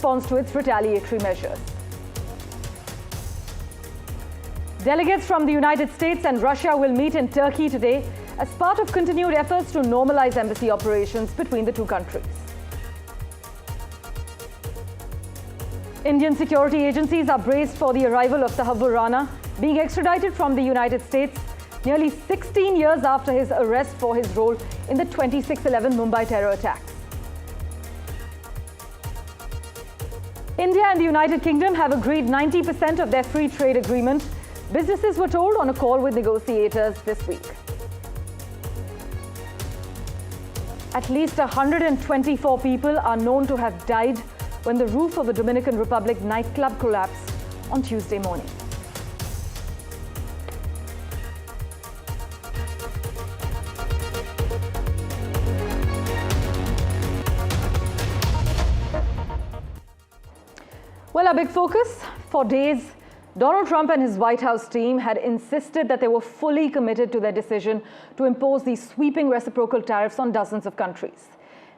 response to its retaliatory measures. Delegates from the United States and Russia will meet in Turkey today as part of continued efforts to normalize embassy operations between the two countries. Indian security agencies are braced for the arrival of Tahavvur Rana, being extradited from the United States nearly 16 years after his arrest for his role in the 26/11 Mumbai terror attacks. India and the United Kingdom have agreed 90% of their free trade agreement, businesses were told on a call with negotiators this week. At least 124 people are known to have died when the roof of a Dominican Republic nightclub collapsed on Tuesday morning. Well, our big focus for days, Donald Trump and his White House team had insisted that they were fully committed to their decision to impose these sweeping reciprocal tariffs on dozens of countries.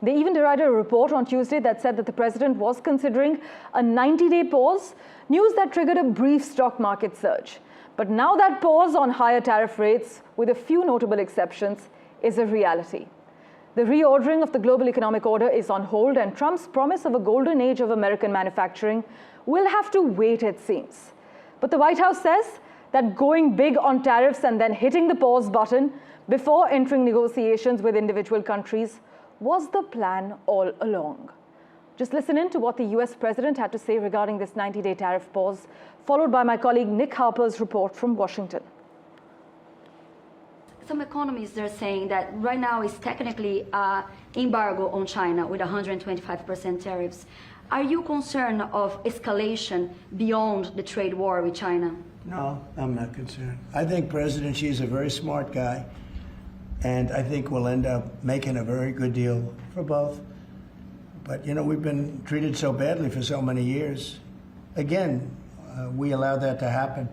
They even derided a report on Tuesday that said that the president was considering a 90-day pause, news that triggered a brief stock market surge. But now that pause on higher tariff rates, with a few notable exceptions, is a reality. The reordering of the global economic order is on hold, and Trump's promise of a golden age of American manufacturing will have to wait, it seems. But the White House says that going big on tariffs and then hitting the pause button before entering negotiations with individual countries was the plan all along. Just listen in to what the US president had to say regarding this 90-day tariff pause, followed by my colleague Nick Harper's report from Washington. Some economists are saying that right now is technically an embargo on China with 125% tariffs. Are you concerned of escalation beyond the trade war with China? No, I'm not concerned. I think President Xi is a very smart guy, and I think we'll end up making a very good deal for both. But, you know, we've been treated so badly for so many years. Again, we allowed that to happen.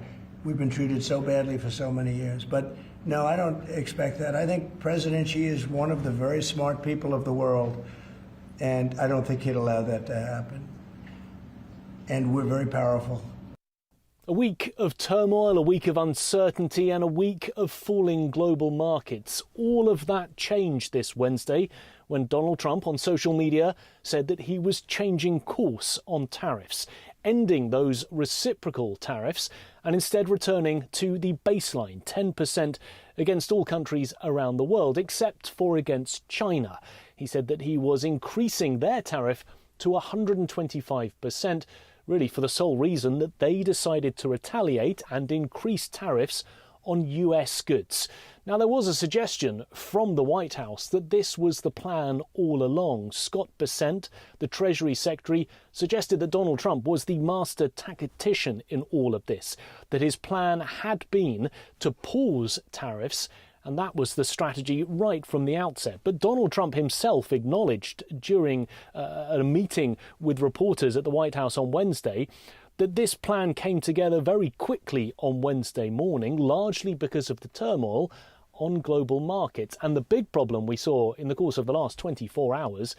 We've been treated so badly for so many years. But no, I don't expect that. I think President Xi is one of the very smart people of the world, and I don't think he'd allow that to happen. And we're very powerful. A week of turmoil, a week of uncertainty, and a week of falling global markets. All of that changed this Wednesday when Donald Trump on social media said that he was changing course on tariffs, ending those reciprocal tariffs and instead returning to the baseline 10% against all countries around the world, except for against China. He said that he was increasing their tariff to 125%, really for the sole reason that they decided to retaliate and increase tariffs on US goods. Now, there was a suggestion from the White House that this was the plan all along. Scott Bessent, the Treasury Secretary, suggested that Donald Trump was the master tactician in all of this, that his plan had been to pause tariffs, and that was the strategy right from the outset. But Donald Trump himself acknowledged during a meeting with reporters at the White House on Wednesday that this plan came together very quickly on Wednesday morning, largely because of the turmoil on global markets. And the big problem we saw in the course of the last 24 hours,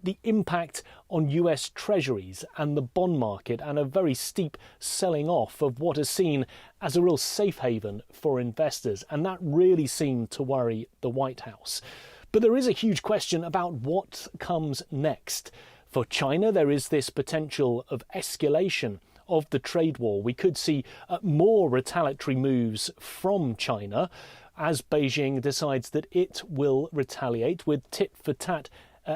the impact on US treasuries and the bond market, and a very steep selling off of what is seen as a real safe haven for investors. And that really seemed to worry the White House. But there is a huge question about what comes next. For China, there is this potential of escalation of the trade war. We could see more retaliatory moves from China as Beijing decides that it will retaliate with tit-for-tat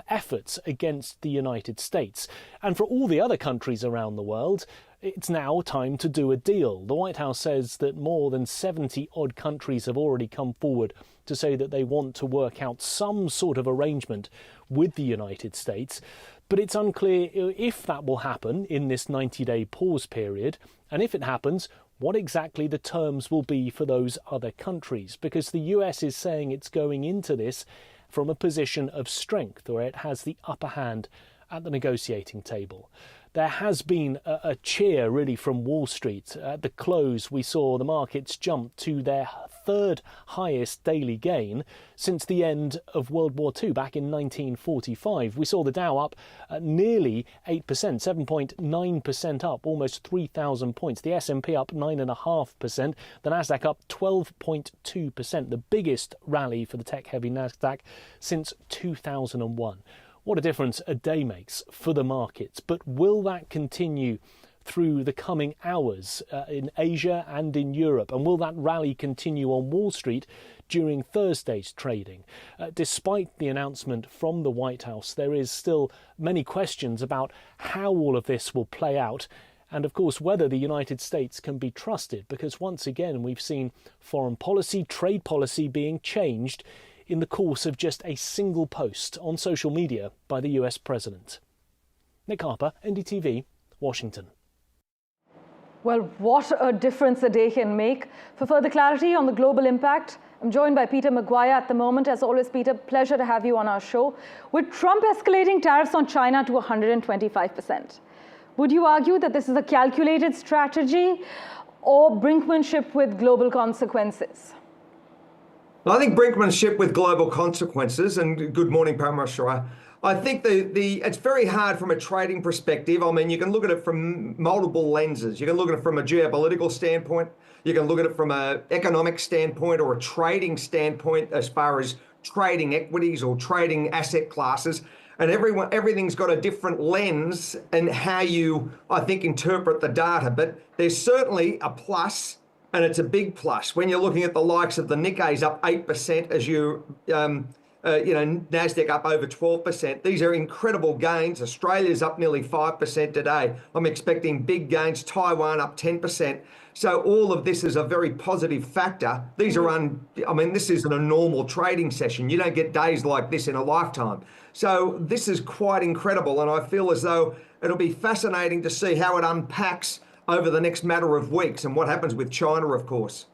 efforts against the United States. And for all the other countries around the world, it's now time to do a deal. The White House says that more than 70-odd countries have already come forward to say that they want to work out some sort of arrangement with the United States. But it's unclear if that will happen in this 90-day pause period, and if it happens, what exactly the terms will be for those other countries, because the US is saying it's going into this from a position of strength, where it has the upper hand at the negotiating table. there has been a cheer really from Wall Street. At the close, we saw the markets jump to their third highest daily gain since the end of World War II back in 1945. We saw the Dow up nearly 8%, 7.9% up, almost 3,000 points. The S&P up 9.5%, the Nasdaq up 12.2%, the biggest rally for the tech-heavy Nasdaq since 2001. What a difference a day makes for the markets. But will that continue through the coming hours in Asia and in Europe? And will that rally continue on Wall Street during Thursday's trading? Despite the announcement from the White House, there is still many questions about how all of this will play out. And of course, whether the United States can be trusted, because once again, we've seen foreign policy, trade policy being changed in the course of just a single post on social media by the US president. Nick Harper, NDTV, Washington. Well, what a difference a day can make. For further clarity on the global impact, I'm joined by Peter Maguire at the moment. As always, Peter, pleasure to have you on our show. With Trump escalating tariffs on China to 125%, would you argue that this is a calculated strategy or brinkmanship with global consequences? I think brinkmanship with global consequences, and good morning, Parameshwar. I think it's very hard from a trading perspective. I mean, you can look at it from multiple lenses. You can look at it from a geopolitical standpoint. You can look at it from an economic standpoint or a trading standpoint as far as trading equities or trading asset classes. And everything's got a different lens and how you, I think, interpret the data. But there's certainly a plus. And it's a big plus when you're looking at the likes of the Nikkei's up 8% as Nasdaq up over 12%. These are incredible gains. Australia's up nearly 5% today. I'm expecting big gains. Taiwan up 10%. So all of this is a very positive factor. These are this isn't a normal trading session. You don't get days like this in a lifetime. So this is quite incredible. And I feel as though it'll be fascinating to see how it unpacks over the next matter of weeks and what happens with China, of course.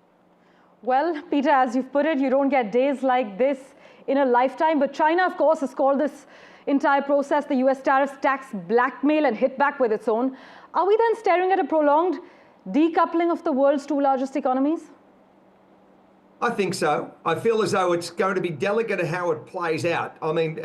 Well, Peter, as you've put it, you don't get days like this in a lifetime. But China, of course, has called this entire process the US tariffs tax blackmail and hit back with its own. Are we then staring at a prolonged decoupling of the world's two largest economies? I think so. I feel as though it's going to be delicate in how it plays out. I mean,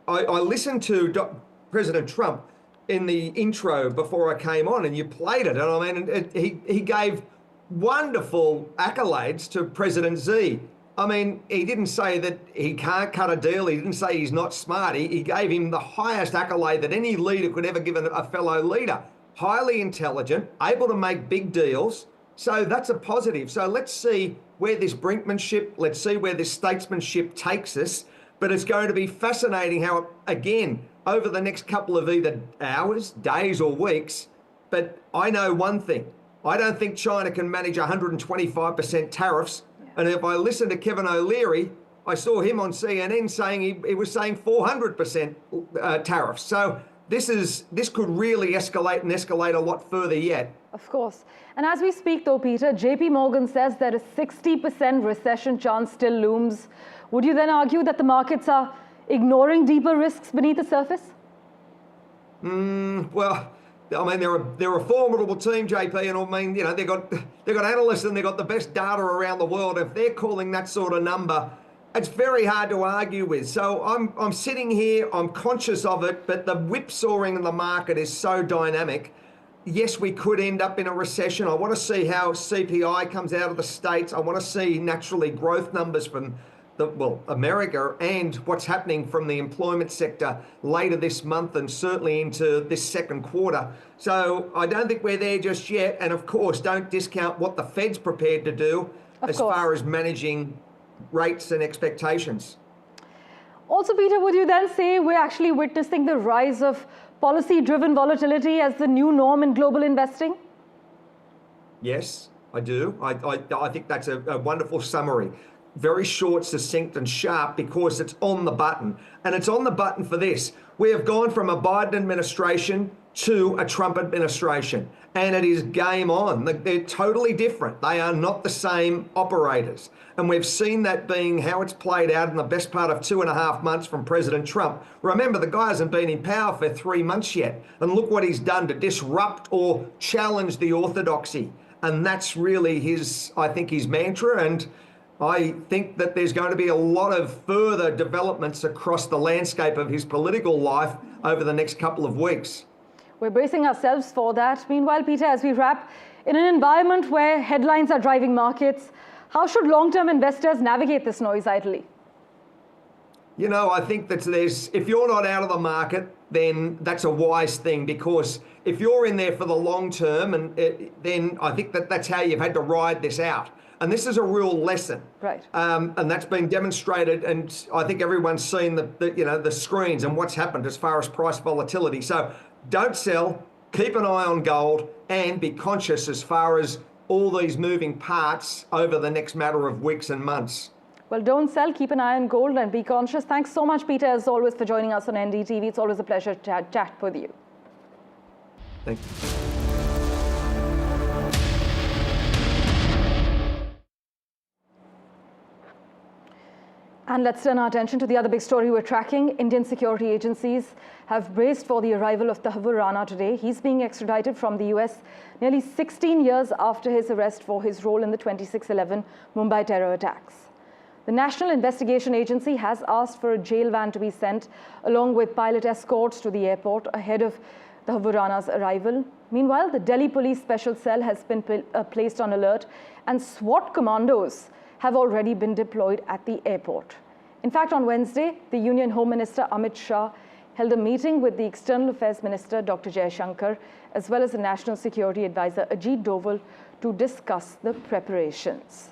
I listened to President Trump in the intro before I came on, and you played it. And I mean, he gave wonderful accolades to President Xi. I mean, he didn't say that he can't cut a deal. He didn't say he's not smart. He gave him the highest accolade that any leader could ever give a fellow leader. Highly intelligent, able to make big deals. So that's a positive. So let's see where this brinkmanship, let's see where this statesmanship takes us. But it's going to be fascinating how, again, over the next couple of either hours, days or weeks. But I know one thing. I don't think China can manage 125% tariffs. Yeah. And if I listen to Kevin O'Leary, I saw him on CNN saying he was saying 400% tariffs. So this could really escalate and escalate a lot further yet. Of course. And as we speak though, Peter, JP Morgan says that a 60% recession chance still looms. Would you then argue that the markets are ignoring deeper risks beneath the surface? Well, I mean, they're a formidable team, JP, and I mean, they've got analysts and they've got the best data around the world. If they're calling that sort of number, it's very hard to argue with. So I'm sitting here, I'm conscious of it, but the whipsawing in the market is so dynamic. Yes, we could end up in a recession. I want to see how CPI comes out of the States. I want to see naturally growth numbers from America and what's happening from the employment sector later this month and certainly into this second quarter. So I don't think we're there just yet. And of course, don't discount what the Fed's prepared to do as far as managing rates and expectations. Also, Peter, would you then say we're actually witnessing the rise of policy-driven volatility as the new norm in global investing? Yes, I do. I think that's a wonderful summary. Very short, succinct and sharp because it's on the button. And it's on the button for this. We have gone from a Biden administration to a Trump administration. And it is game on. They're totally different. They are not the same operators. And we've seen that being how it's played out in the best part of 2.5 months from President Trump. Remember, the guy hasn't been in power for 3 months yet. And look what he's done to disrupt or challenge the orthodoxy. And that's really I think, his mantra. And I think that there's going to be a lot of further developments across the landscape of his political life over the next couple of weeks. We're bracing ourselves for that. Meanwhile, Peter, as we wrap, in an environment where headlines are driving markets, how should long-term investors navigate this noise idly? You know, I think that if you're not out of the market, then that's a wise thing, because if you're in there for the long term, then I think that's how you've had to ride this out. And this is a real lesson. Right. And that's been demonstrated, and I think everyone's seen the screens and what's happened as far as price volatility. So don't sell, keep an eye on gold, and be conscious as far as all these moving parts over the next matter of weeks and months. Well, don't sell, keep an eye on gold and be conscious. Thanks so much, Peter, as always, for joining us on NDTV. It's always a pleasure to chat with you. Thank you. And let's turn our attention to the other big story we're tracking. Indian security agencies have braced for the arrival of Tahavvur Rana today. He's being extradited from the US nearly 16 years after his arrest for his role in the 26/11 Mumbai terror attacks. The National Investigation Agency has asked for a jail van to be sent along with pilot escorts to the airport ahead of Tahavvur Rana's arrival. Meanwhile, the Delhi Police Special Cell has been placed on alert, and SWAT commandos have already been deployed at the airport. In fact, on Wednesday, the Union Home Minister Amit Shah held a meeting with the External Affairs Minister Dr. Jaishankar, as well as the National Security Advisor Ajit Doval, to discuss the preparations.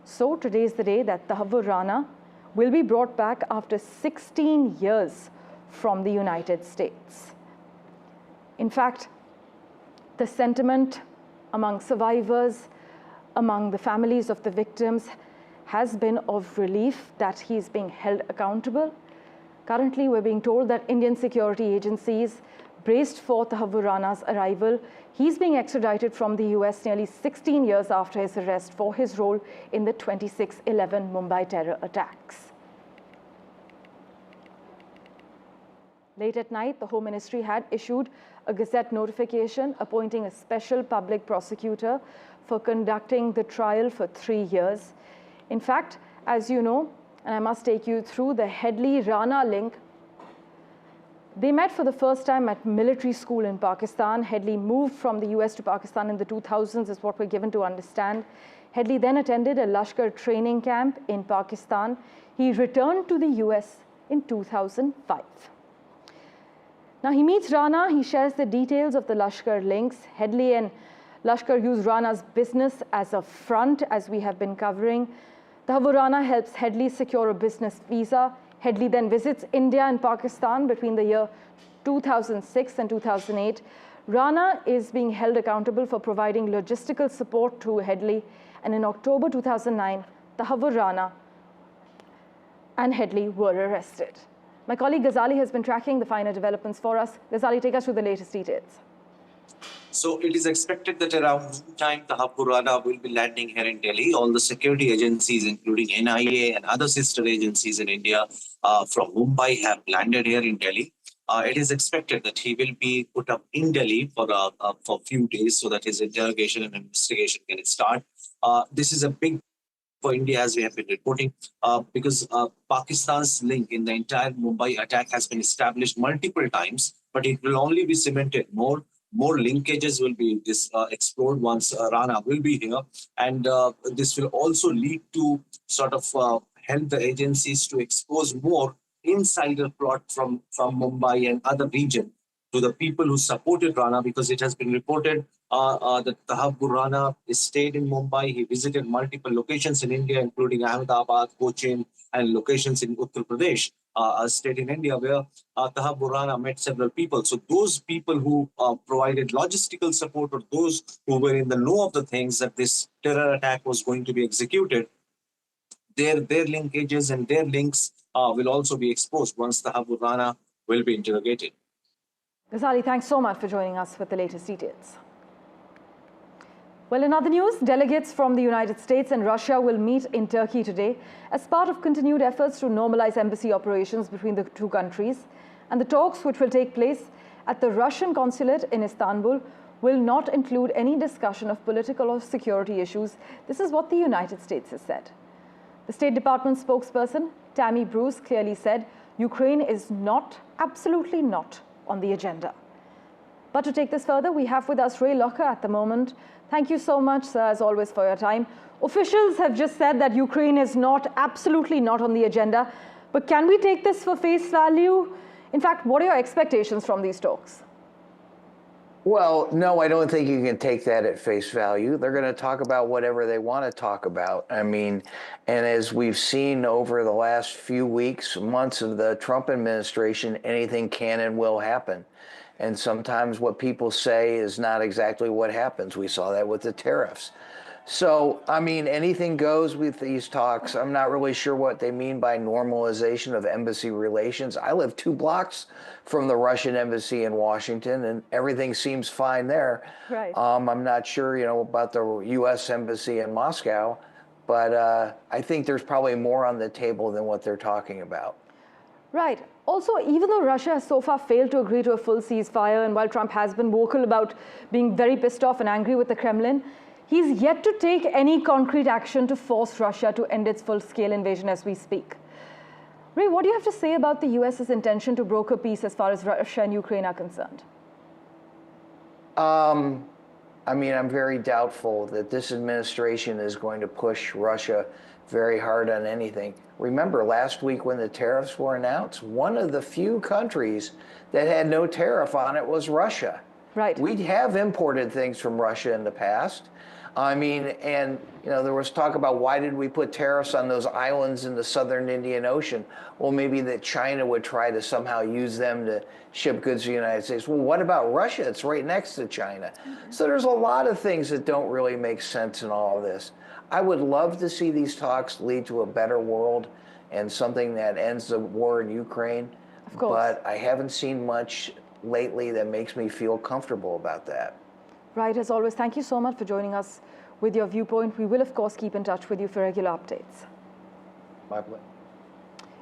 So today is the day that Tahavvur Rana will be brought back after 16 years from the United States. In fact, the sentiment among survivors, among the families of the victims, has been of relief that he is being held accountable. Currently, we're being told that Indian security agencies braced for Tahavvur Rana's arrival. He's being extradited from the US nearly 16 years after his arrest for his role in the 26/11 Mumbai terror attacks. Late at night, the Home Ministry had issued a Gazette notification appointing a special public prosecutor for conducting the trial for 3 years. In fact, as you know, and I must take you through the Headley-Rana link, they met for the first time at military school in Pakistan. Headley moved from the US to Pakistan in the 2000s, is what we're given to understand. Headley then attended a Lashkar training camp in Pakistan. He returned to the US in 2005. Now he meets Rana, he shares the details of the Lashkar links. Headley and Lashkar use Rana's business as a front, as we have been covering. Tahavvur Rana helps Headley secure a business visa. Headley then visits India and Pakistan between the year 2006 and 2008. Rana is being held accountable for providing logistical support to Headley. And in October 2009, Tahavvur Rana and Headley were arrested. My colleague Ghazali has been tracking the finer developments for us. Ghazali, take us through the latest details. So it is expected that around noontime, Tahavvur Rana will be landing here in Delhi. All the security agencies, including NIA and other sister agencies in India from Mumbai, have landed here in Delhi. It is expected that he will be put up in Delhi for a few days so that his interrogation and investigation can start. This is a big for India, as we have been reporting, because Pakistan's link in the entire Mumbai attack has been established multiple times, but it will only be cemented more. More linkages will be explored once Rana will be here. And this will also lead to sort of help the agencies to expose more insider plot from Mumbai and other region to the people who supported Rana, because it has been reported that Tahavvur Rana stayed in Mumbai. He visited multiple locations in India, including Ahmedabad, Cochin, and locations in Uttar Pradesh, a state in India where Tahavvur Rana met several people. So those people who provided logistical support, or those who were in the know of the things that this terror attack was going to be executed, their linkages and their links will also be exposed once Tahavvur Rana will be interrogated. Ghazali, thanks so much for joining us with the latest details. Well, in other news, delegates from the United States and Russia will meet in Turkey today as part of continued efforts to normalize embassy operations between the two countries. And the talks, which will take place at the Russian consulate in Istanbul, will not include any discussion of political or security issues. This is what the United States has said. The State Department spokesperson, Tammy Bruce, clearly said Ukraine is not, absolutely not, on the agenda. But to take this further, we have with us Ray Locker at the moment. Thank you so much, sir, as always, for your time. Officials have just said that Ukraine is not, absolutely not on the agenda. But can we take this for face value? In fact, what are your expectations from these talks? Well, no, I don't think you can take that at face value. They're going to talk about whatever they want to talk about. I mean, and as we've seen over the last few weeks, months of the Trump administration, anything can and will happen. And sometimes what people say is not exactly what happens. We saw that with the tariffs. So, I mean, anything goes with these talks. I'm not really sure what they mean by normalization of embassy relations. I live 2 blocks from the Russian embassy in Washington, and everything seems fine there. Right. I'm not sure, about the U.S. embassy in Moscow, but I think there's probably more on the table than what they're talking about. Right. Also, even though Russia has so far failed to agree to a full ceasefire, and while Trump has been vocal about being very pissed off and angry with the Kremlin, he's yet to take any concrete action to force Russia to end its full-scale invasion as we speak. Ray, what do you have to say about the US's intention to broker peace as far as Russia and Ukraine are concerned? I mean, I'm very doubtful that this administration is going to push Russia very hard on anything. Remember, last week when the tariffs were announced, one of the few countries that had no tariff on it was Russia. Right. We have imported things from Russia in the past. I mean, and, there was talk about why did we put tariffs on those islands in the southern Indian Ocean? Well, maybe that China would try to somehow use them to ship goods to the United States. Well, what about Russia? It's right next to China. So there's a lot of things that don't really make sense in all of this. I would love to see these talks lead to a better world and something that ends the war in Ukraine. Of course. But I haven't seen much lately that makes me feel comfortable about that. Right, as always, thank you so much for joining us with your viewpoint. We will, of course, keep in touch with you for regular updates. My pleasure.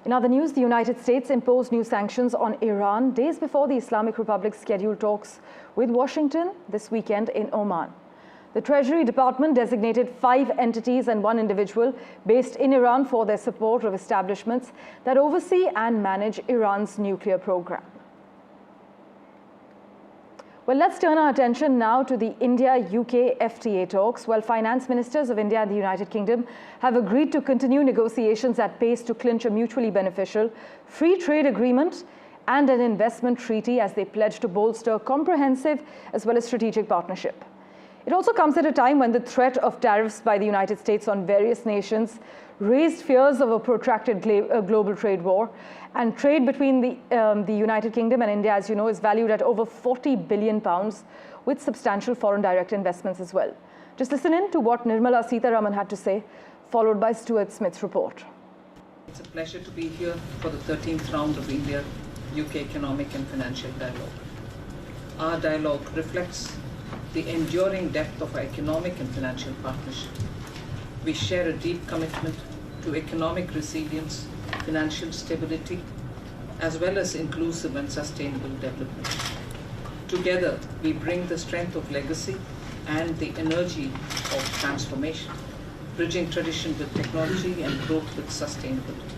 In other news, the United States imposed new sanctions on Iran days before the Islamic Republic's scheduled talks with Washington this weekend in Oman. The Treasury Department designated 5 entities and 1 individual based in Iran for their support of establishments that oversee and manage Iran's nuclear program. Well, let's turn our attention now to the India-UK FTA talks. Well, finance ministers of India and the United Kingdom have agreed to continue negotiations at pace to clinch a mutually beneficial free trade agreement and an investment treaty as they pledge to bolster comprehensive as well as strategic partnership. It also comes at a time when the threat of tariffs by the United States on various nations raised fears of a protracted global trade war. And trade between the United Kingdom and India, as you know, is valued at over £40 billion, with substantial foreign direct investments as well. Just listen in to what Nirmala Sitharaman had to say, followed by Stuart Smith's report. It's a pleasure to be here for the 13th round of India-UK economic and financial dialogue. Our dialogue reflects the enduring depth of our economic and financial partnership. We share a deep commitment to economic resilience, financial stability, as well as inclusive and sustainable development. Together, we bring the strength of legacy and the energy of transformation, bridging tradition with technology and growth with sustainability.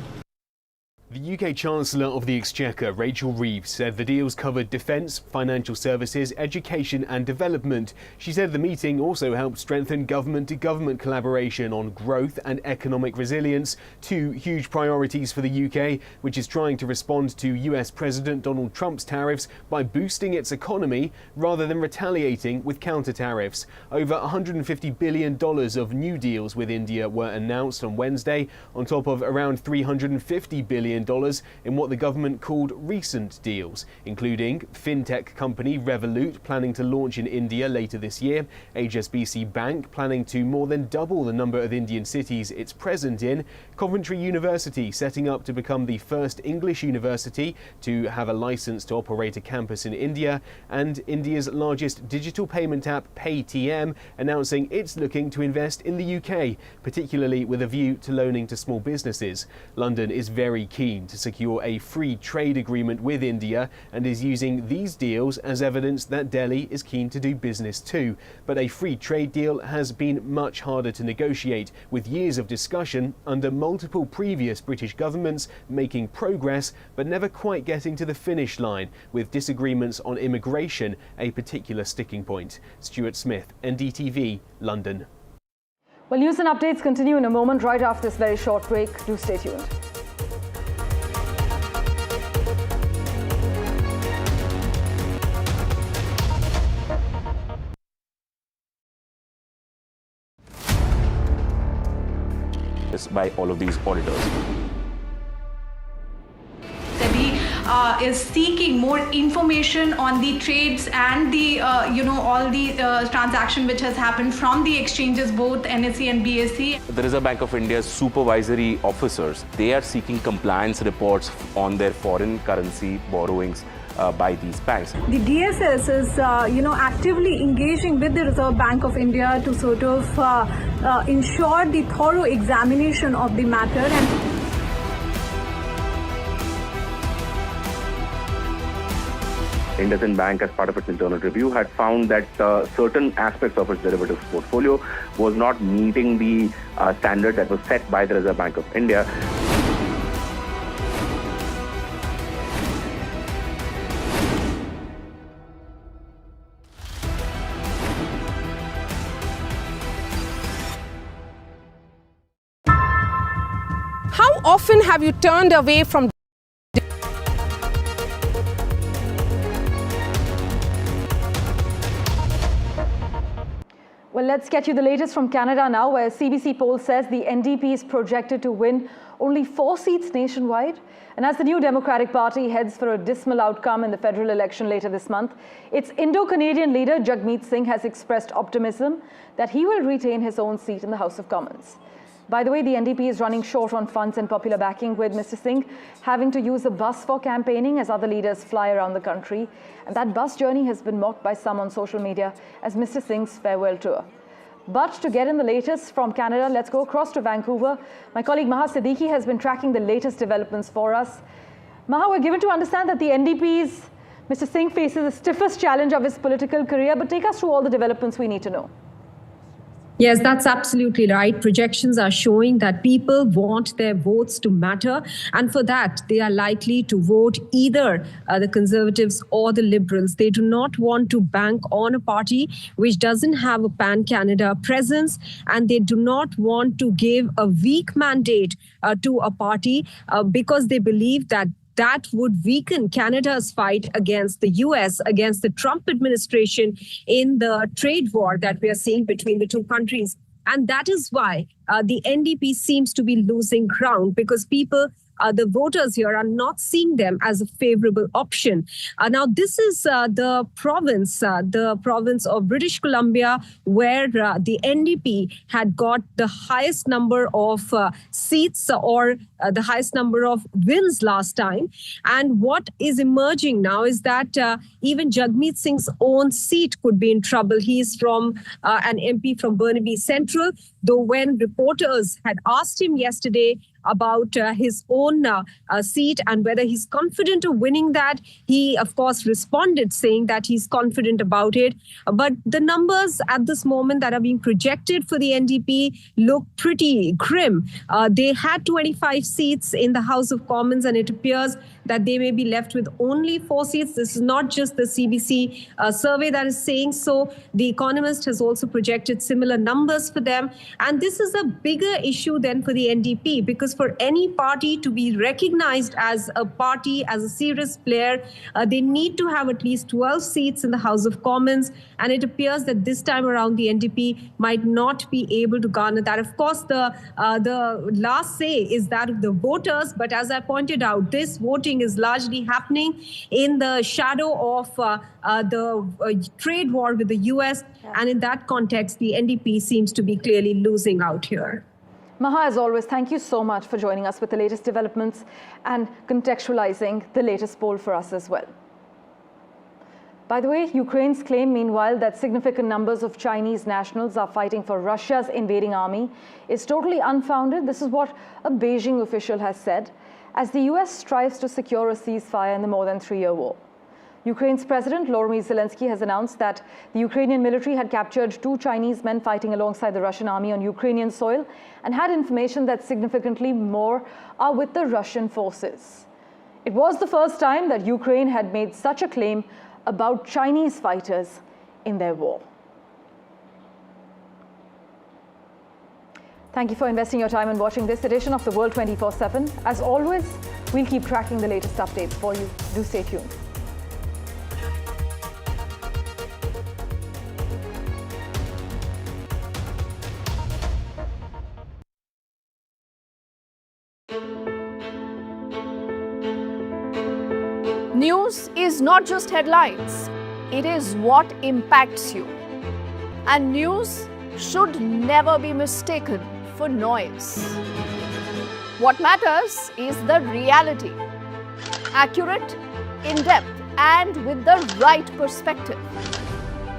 The UK Chancellor of the Exchequer, Rachel Reeves, said the deals covered defence, financial services, education and development. She said the meeting also helped strengthen government-to-government collaboration on growth and economic resilience, 2 huge priorities for the UK, which is trying to respond to US President Donald Trump's tariffs by boosting its economy rather than retaliating with counter-tariffs. Over $150 billion of new deals with India were announced on Wednesday, on top of around $350 billion billion in what the government called recent deals, including fintech company Revolut planning to launch in India later this year, HSBC Bank planning to more than double the number of Indian cities it's present in, Coventry University setting up to become the first English university to have a license to operate a campus in India, and India's largest digital payment app Paytm announcing it's looking to invest in the UK, particularly with a view to loaning to small businesses. London is very keen to secure a free trade agreement with India and is using these deals as evidence that Delhi is keen to do business too. But a free trade deal has been much harder to negotiate, with years of discussion under multiple previous British governments making progress but never quite getting to the finish line, with disagreements on immigration a particular sticking point. Stuart Smith, NDTV, London. Well, news and updates continue in a moment right after this very short break. Do stay tuned. By all of these auditors. Is seeking more information on the trades and the all the transaction which has happened from the exchanges, both NSE and BSE. The Reserve Bank of India's supervisory officers, they are seeking compliance reports on their foreign currency borrowings by these banks. The DSS is actively engaging with the Reserve Bank of India to sort of ensure the thorough examination of the matter. And IndusInd Bank, as part of its internal review, had found that certain aspects of its derivatives portfolio was not meeting the standard that was set by the Reserve Bank of India. How often have you turned away from Well, let's get you the latest from Canada now, where a CBC poll says the NDP is projected to win only 4 seats nationwide. And as the new Democratic Party heads for a dismal outcome in the federal election later this month, its Indo-Canadian leader Jagmeet Singh has expressed optimism that he will retain his own seat in the House of Commons. By the way, the NDP is running short on funds and popular backing, with Mr. Singh having to use a bus for campaigning as other leaders fly around the country. And that bus journey has been mocked by some on social media as Mr. Singh's farewell tour. But to get in the latest from Canada, let's go across to Vancouver. My colleague Maha Siddiqui has been tracking the latest developments for us. Maha, we're given to understand that the NDP's Mr. Singh faces the stiffest challenge of his political career, but take us through all the developments we need to know. Yes, that's absolutely right. Projections are showing that people want their votes to matter. And for that, they are likely to vote either the Conservatives or the Liberals. They do not want to bank on a party which doesn't have a pan-Canada presence. And they do not want to give a weak mandate to a party because they believe that would weaken Canada's fight against the US, against the Trump administration in the trade war that we are seeing between the two countries. And that is why the NDP seems to be losing ground, because people, the voters here, are not seeing them as a favorable option. Now, this is the province of British Columbia, where the NDP had got the highest number of seats or the highest number of wins last time. And what is emerging now is that even Jagmeet Singh's own seat could be in trouble. He is from an MP from Burnaby Central, though when reporters had asked him yesterday about his own seat and whether he's confident of winning that, he, of course, responded saying that he's confident about it. But the numbers at this moment that are being projected for the NDP look pretty grim. They had 25 seats in the House of Commons, and it appears that they may be left with only 4 seats. This is not just the CBC survey that is saying so. The Economist has also projected similar numbers for them. And this is a bigger issue than for the NDP, because for any party to be recognized as a party, as a serious player, they need to have at least 12 seats in the House of Commons. And it appears that this time around the NDP might not be able to garner that. Of course, the last say is that of the voters. But as I pointed out, this voting is largely happening in the shadow of the trade war with the US. Yeah. And in that context, the NDP seems to be clearly losing out here. Maha, as always, thank you so much for joining us with the latest developments and contextualizing the latest poll for us as well. By the way, Ukraine's claim, meanwhile, that significant numbers of Chinese nationals are fighting for Russia's invading army is totally unfounded. This is what a Beijing official has said, as the US strives to secure a ceasefire in the more than 3-year war. Ukraine's President Volodymyr Zelensky has announced that the Ukrainian military had captured 2 Chinese men fighting alongside the Russian army on Ukrainian soil and had information that significantly more are with the Russian forces. It was the first time that Ukraine had made such a claim about Chinese fighters in their war. Thank you for investing your time in watching this edition of The World 24/7. As always, we'll keep tracking the latest updates for you. Do stay tuned. News is not just headlines, it is what impacts you. And news should never be mistaken for noise. What matters is the reality. Accurate, in-depth, and with the right perspective.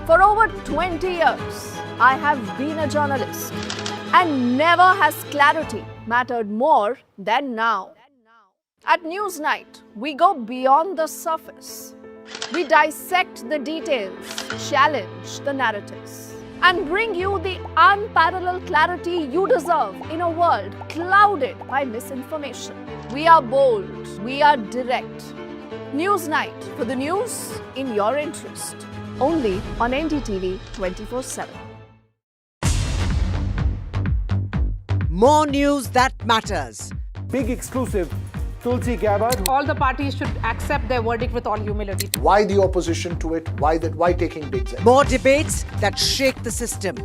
For over 20 years, I have been a journalist, and never has clarity mattered more than now. At Newsnight, we go beyond the surface. We dissect the details, challenge the narratives, and bring you the unparalleled clarity you deserve in a world clouded by misinformation. We are bold, we are direct. Newsnight, for the news in your interest. Only on NDTV 24/7. More news that matters. Big exclusive. Tulsi Gabbard. All the parties should accept their verdict with all humility. Why the opposition to it? Why taking big steps? More debates that shake the system.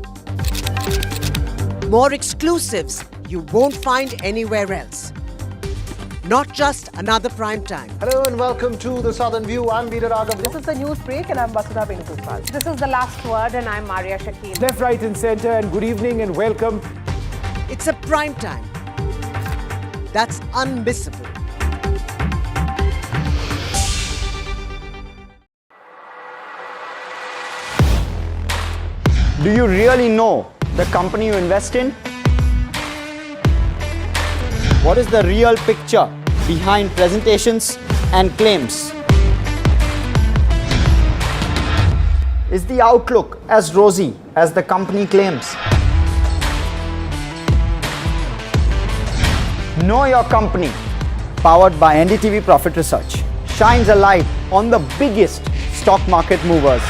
More exclusives you won't find anywhere else. Not just another prime time. Hello and welcome to The Southern View. I'm Veera Raghav. This is the news break and I'm Vasudha Venugopal. This is The Last Word and I'm Maria Shakil. Left, right and center, and good evening and welcome. It's a prime time that's unmissable. Do you really know the company you invest in? What is the real picture behind presentations and claims? Is the outlook as rosy as the company claims? Know Your Company, powered by NDTV Profit Research, shines a light on the biggest stock market movers.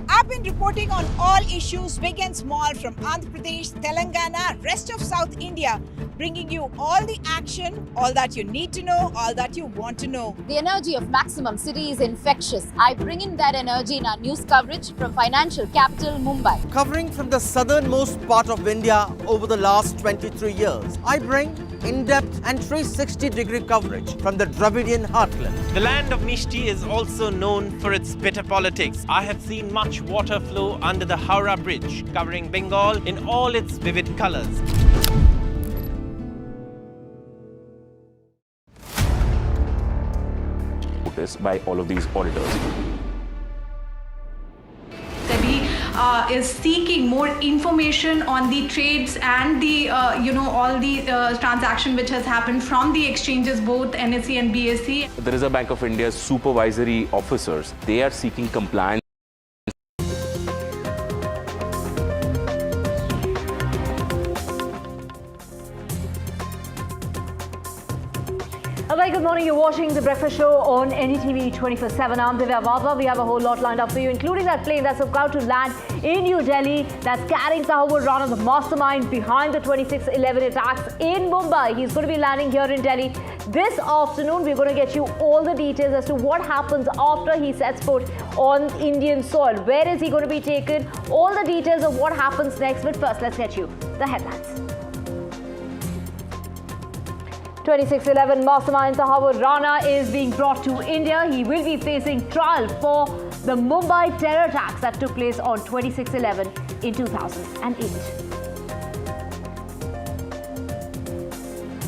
I've been reporting on all issues, big and small, from Andhra Pradesh, Telangana, rest of South India, bringing you all the action, all that you need to know, all that you want to know. The energy of Maximum City is infectious. I bring in that energy in our news coverage from financial capital Mumbai. Covering from the southernmost part of India over the last 23 years, I bring in-depth and 360-degree coverage from the Dravidian heartland. The land of Mishti is also known for its bitter politics. I have seen much water flow under the Howrah Bridge, covering Bengal in all its vivid colors. By all of these auditors. Is seeking more information on the trades and the all the transaction which has happened from the exchanges, both NSE and BSE. The Reserve Bank of India's supervisory officers, they are seeking compliance. A very good morning. You're watching The Breakfast Show on NDTV 24x7. I'm Divya Wadhwa. We have a whole lot lined up for you, including that plane that's about to land in New Delhi that's carrying Sahabur Rana, the mastermind behind the 26/11 attacks in Mumbai. He's going to be landing here in Delhi this afternoon. We're going to get you all the details as to what happens after he sets foot on Indian soil. Where is he going to be taken? All the details of what happens next. But first, let's get you the headlines. 26/11 mastermind Sahabur Rana is being brought to India. He will be facing trial for the Mumbai terror attacks that took place on 26/11 in 2008.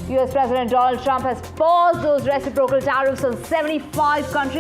US President Donald Trump has paused those reciprocal tariffs on 75 countries.